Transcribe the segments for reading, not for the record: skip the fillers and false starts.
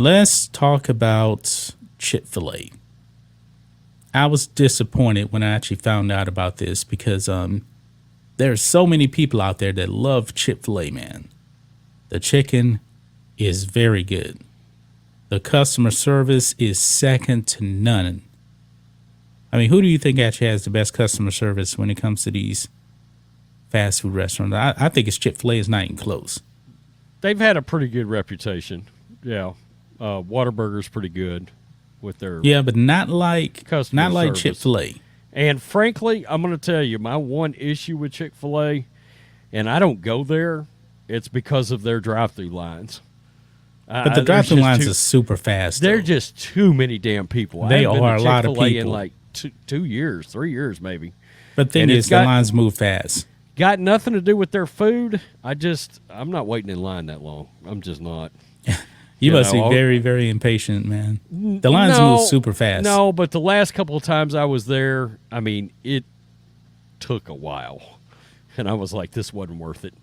let's talk about Chick-Fil-A. I was disappointed when I actually found out about this because there's so many people out there that love Chick-fil-A, man. The chicken is very good. The customer service is second to none. I mean, who do you think actually has the best customer service when it comes to these fast food restaurants? I think it's Chick-fil-A. Is not even close. They've had a pretty good reputation. Yeah. Whataburger's pretty good with their but not like service. Chick-fil-A. And frankly, I'm going to tell you, my one issue with Chick-fil-A, and I don't go there, it's because of their drive-through lines. But the drive-through lines are super fast. They're just too many damn people. They I haven't are been a to lot of Chick-fil-A people. in like 2 years, 3 years maybe. But the thing is, the lines move fast. Got nothing to do with their food. I'm not waiting in line that long. I'm just not. You must be very, very impatient, man. The lines move super fast. No, but the last couple of times I was there, I mean, it took a while. And I was like, this wasn't worth it.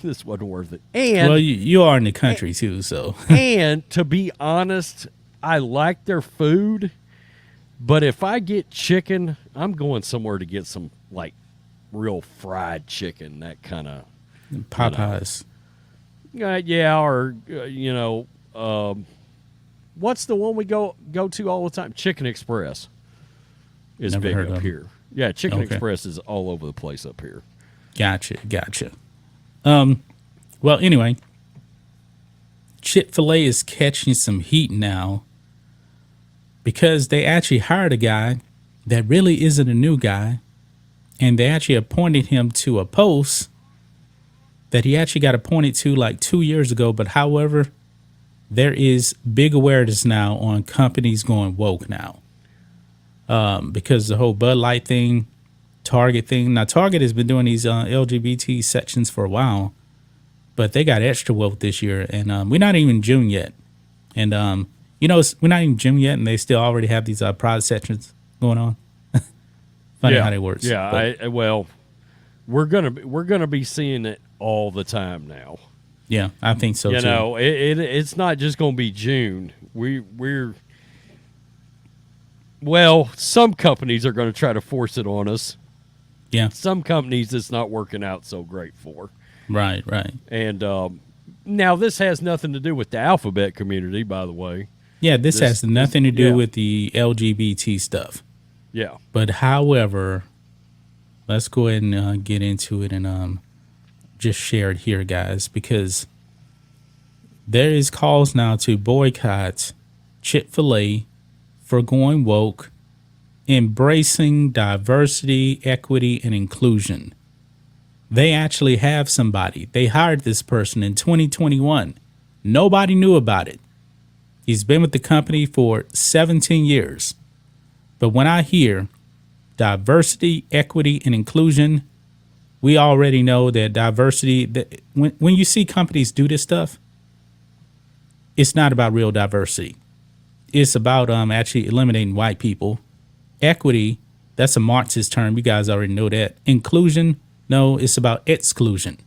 This wasn't worth it. And well, you are in the country, too, so. And to be honest, I like their food. But if I get chicken, I'm going somewhere to get some, like, real fried chicken, that kind of. Popeyes. What's the one we go to all the time? Chicken Express is Never big heard up of here. Yeah, Chicken Okay. Express is all over the place up here. Gotcha. Well, anyway, Chick-fil-A is catching some heat now because they actually hired a guy that really isn't a new guy, and they actually appointed him to a post that he actually got appointed to like 2 years ago. But however, there is big awareness now on companies going woke now because the whole Bud Light thing, Target thing. Now, Target has been doing these LGBT sections for a while, but they got extra woke this year, and we're not even in June yet. And, we're not even in June yet, and they still already have these pride sections going on. Funny how they work. Yeah, we're gonna be seeing it all the time now. Yeah, I think so, too. It's not just going to be June. Some companies are going to try to force it on us. Yeah. Some companies it's not working out so great for. Right. And now this has nothing to do with the alphabet community, by the way. Yeah, this has nothing to do with the LGBT stuff. Yeah. But however, let's go ahead and get into it and just share it here, guys, because there is calls now to boycott Chick-fil-A for going woke, embracing diversity, equity, and inclusion. They actually have somebody. They hired this person in 2021. Nobody knew about it. He's been with the company for 17 years. But when I hear diversity, equity, and inclusion, we already know that diversity, when you see companies do this stuff, it's not about real diversity. It's about actually eliminating white people. Equity, that's a Marxist term. You guys already know that. Inclusion, no, it's about exclusion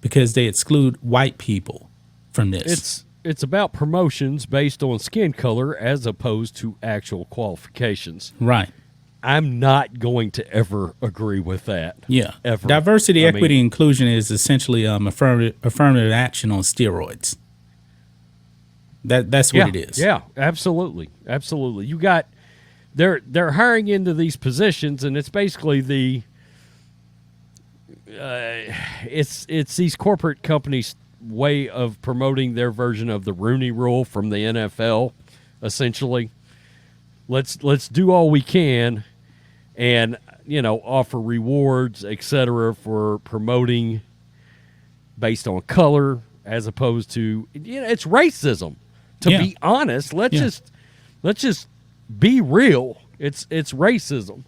because they exclude white people from this. It's about promotions based on skin color as opposed to actual qualifications. Right. I'm not going to ever agree with that. Yeah. Ever. Diversity, equity, inclusion is essentially affirmative action on steroids. That's what it is. Yeah, absolutely. You got they're hiring into these positions, and it's basically it's these corporate companies' way of promoting their version of the Rooney Rule from the NFL. Essentially, let's do all we can, and offer rewards, etc., for promoting based on color as opposed to it's racism. To be honest, let's just be real. It's racism.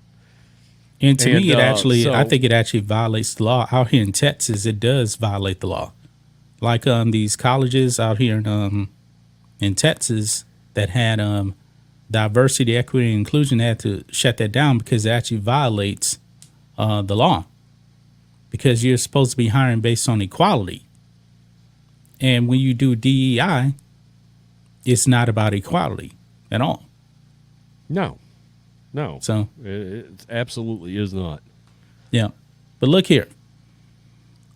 And to me, I think it actually violates the law. Out here in Texas, it does violate the law. Like these colleges out here in Texas that had diversity, equity, and inclusion had to shut that down because it actually violates the law. Because you're supposed to be hiring based on equality. And when you do DEI, it's not about equality at all. No. So, It absolutely is not. yeah. But look here.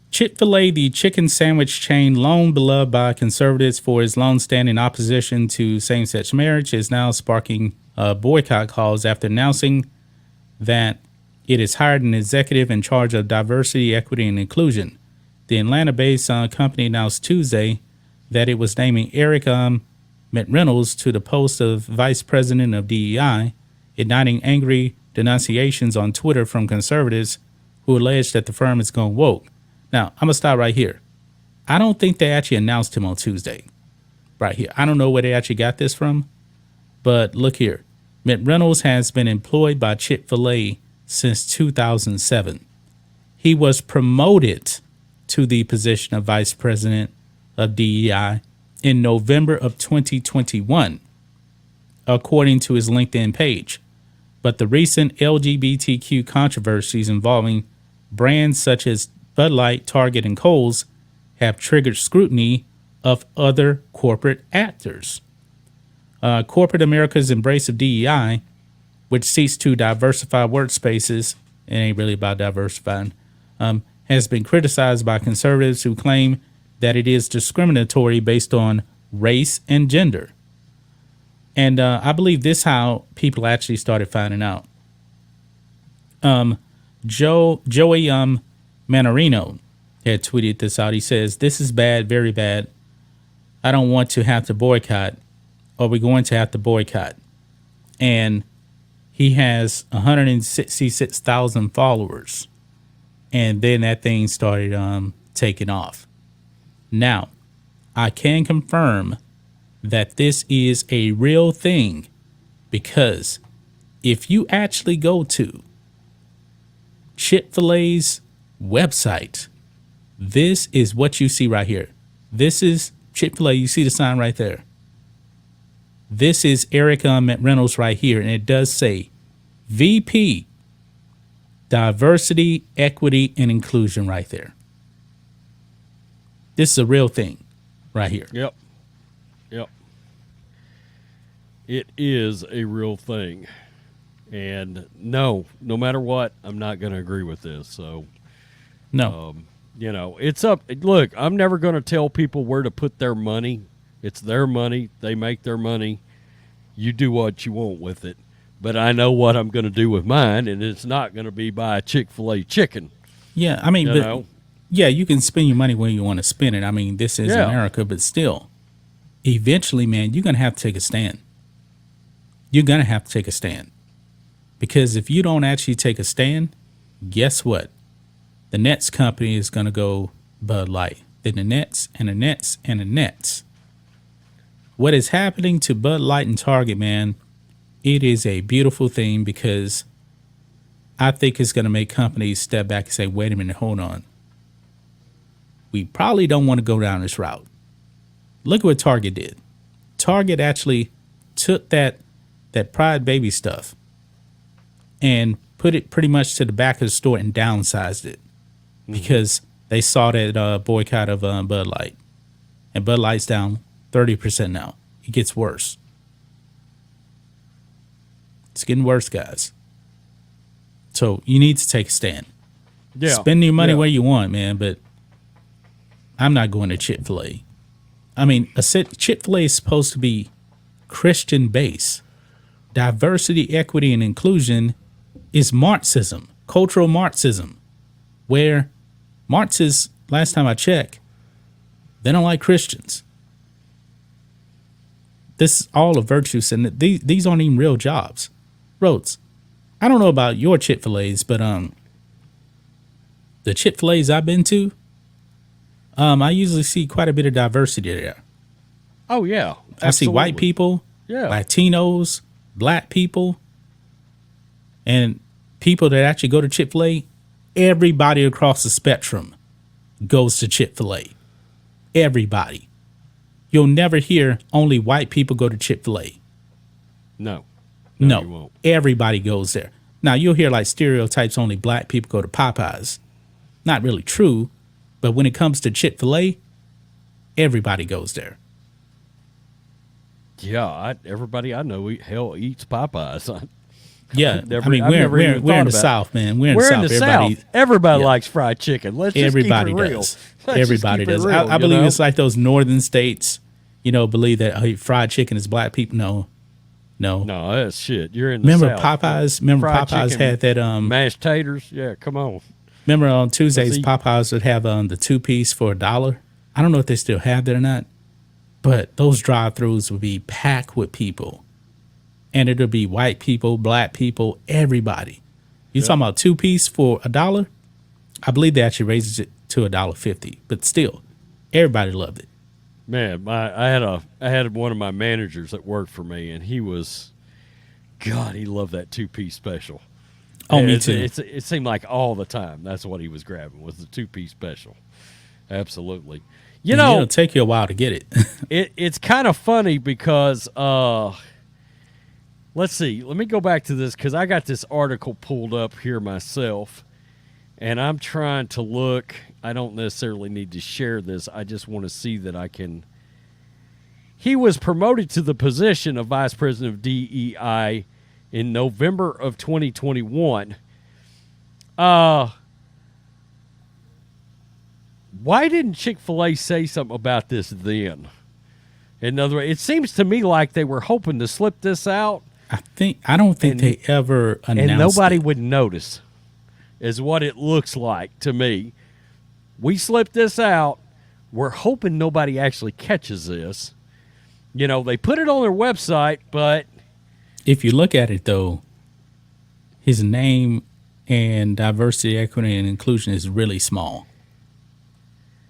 Chick-fil-A, the chicken sandwich chain long beloved by conservatives for its long-standing opposition to same-sex marriage, is now sparking boycott calls after announcing that it has hired an executive in charge of diversity, equity, and inclusion. The Atlanta-based company announced Tuesday that it was naming Eric McReynolds to the post of vice president of DEI, igniting angry denunciations on Twitter from conservatives who allege that the firm is going woke. Now, I'm going to stop right here. I don't think they actually announced him on Tuesday. Right here. I don't know where they actually got this from. But look here. McReynolds has been employed by Chick-fil-A since 2007. He was promoted to the position of vice president of DEI in November of 2021, according to his LinkedIn page. But the recent LGBTQ controversies involving brands such as Bud Light, Target, and Kohl's have triggered scrutiny of other corporate actors. Corporate America's embrace of DEI, which seeks to diversify workspaces, it ain't really about diversifying, has been criticized by conservatives who claim that it is discriminatory based on race and gender. And I believe this is how people actually started finding out. Joey Manarino had tweeted this out. He says, "This is bad, very bad. I don't want to have to boycott, or we're going to have to boycott." And he has 166,000 followers. And then that thing started taking off. Now, I can confirm that this is a real thing, because if you actually go to Chick-fil-A's website, this is what you see right here. This is Chick-fil-A. You see the sign right there. This is Eric McReynolds right here, and it does say VP, Diversity, Equity, and Inclusion right there. This is a real thing right here. Yep. It is a real thing. And no matter what, I'm not going to agree with this. So, No. It's up. Look, I'm never going to tell people where to put their money. It's their money. They make their money. You do what you want with it. But I know what I'm going to do with mine, and it's not going to be buy a Chick-fil-A chicken. Yeah, I mean, yeah, you can spend your money where you want to spend it. I mean, this is America, but still, eventually, man, you're going to have to take a stand. You're going to have to take a stand. Because if you don't actually take a stand, guess what? The next company is going to go Bud Light. Then the next, and the next, and the next. What is happening to Bud Light and Target, man, it is a beautiful thing, because I think it's going to make companies step back and say, wait a minute, hold on. We probably don't want to go down this route. Look at what Target did. Target actually took that Pride Baby stuff and put it pretty much to the back of the store and downsized it, because they saw that boycott of Bud Light. And Bud Light's down 30% now. It gets worse. It's getting worse, guys. So you need to take a stand. Yeah. Spend your money where you want, man, but I'm not going to Chick-fil-A. I mean, Chick-fil-A is supposed to be Christian-based. Diversity, equity, and inclusion is Marxism, cultural Marxism, where Marxists, last time I checked, they don't like Christians. This is all a virtue, and these aren't even real jobs. Rhodes, I don't know about your Chick-fil-A's, but the Chick-fil-A's I've been to, I usually see quite a bit of diversity there. Oh, yeah. Absolutely. I see white people, Latinos, black people, and people that actually go to Chick-fil-A. Everybody across the spectrum goes to Chick-fil-A. Everybody. You'll never hear only white people go to Chick-fil-A. No, you won't. Everybody goes there. Now, you'll hear like stereotypes, only black people go to Popeyes. Not really true, but when it comes to Chick-fil-A, everybody goes there. Yeah, everybody I know eats Popeyes. Yeah, Never- I mean I've never we're even we're in thought the about South, man. We're in We're the in South. the Everybody, South. Everybody yeah. likes fried chicken. Let's just Everybody keep it real. does. Let's Everybody just keep does. It real, I believe you know? it's like those northern states, believe that fried chicken is black people. No, no. No, that's shit. You're in the Remember South. Popeyes? Remember Fried Popeyes chicken, had that mashed taters. Yeah, come on. Remember on Tuesdays eat. Popeyes would have the 2-piece for $1. I don't know if they still have that or not, but those drive-throughs would be packed with people, and it'll be white people, black people, everybody. You talking about 2-piece for $1? I believe they actually raised it to $1.50, but still, everybody loved it. Man, I had one of my managers that worked for me, and he loved that 2-piece special. Oh, And me too. It seemed like all the time that's what he was grabbing was the 2-piece special. Absolutely. You know, it'll take you a while to get it. it's kind of funny because let's see. Let me go back to this because I got this article pulled up here myself, and I'm trying to look. I don't necessarily need to share this. I just want to see that I can. He was promoted to the position of Vice President of DEI in November of 2021. Why didn't Chick-fil-A say something about this then? In other words, it seems to me like they were hoping to slip this out. I don't think they ever announced and nobody it. would notice, is what it looks like to me. We slipped this out. We're hoping nobody actually catches this. They put it on their website, but If you look at it, though, his name and diversity, equity, and inclusion is really small.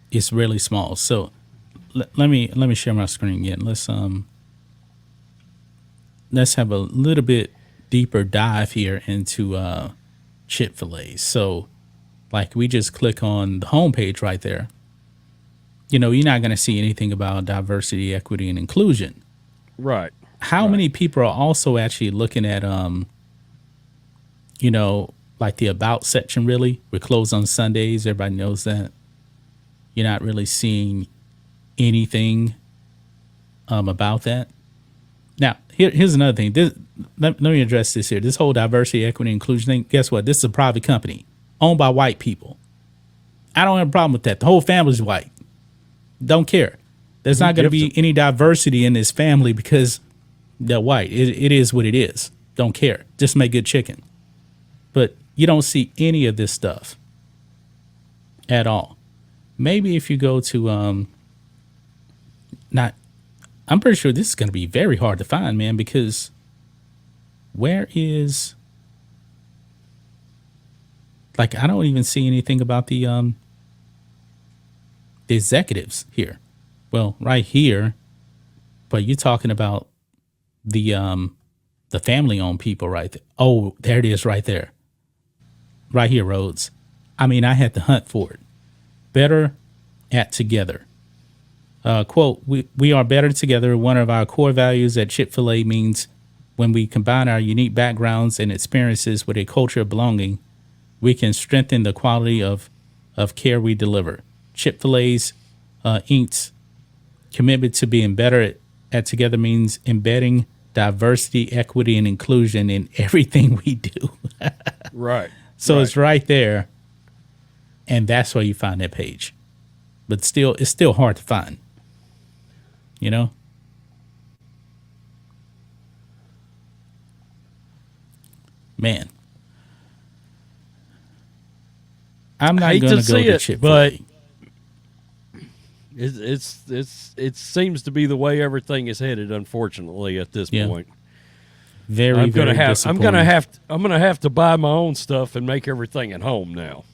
It's really small. So let me share my screen again. Let's have a little bit deeper dive here into Chick-fil-A. So, like, we just click on the homepage right there. You're not going to see anything about diversity, equity, and inclusion. right. How many people are also actually looking at, like the about section, really? We're closed on Sundays. Everybody knows that. You're not really seeing anything about that. Now, here's another thing. Let me address this here. This whole diversity, equity, inclusion thing, guess what? This is a private company owned by white people. I don't have a problem with that. The whole family's white. Don't care. There's not going to be any diversity in this family because they're white. It is what it is. Don't care. Just make good chicken. But you don't see any of this stuff at all. Maybe if you go to I'm pretty sure this is going to be very hard to find, man, because where is, like, I don't even see anything about the executives here. Well, right here, but you're talking about the family-owned people right there. Oh, there it is right there. Right here, Rhodes. I mean, I had to hunt for it. Better at together. Quote, we are better together. One of our core values at Chick-fil-A means when we combine our unique backgrounds and experiences with a culture of belonging, we can strengthen the quality of care we deliver. Chick-fil-A's Inc.'s commitment to being better at together means embedding diversity, equity, and inclusion in everything we do. Right. So it's right there, and that's where you find that page. But still, it's still hard to find. Man. I'm not hate going to to go see to it, Chick-fil-A. but it seems to be the way everything is headed, unfortunately, at this point. Very, very disappointing. I'm gonna have to buy my own stuff and make everything at home now.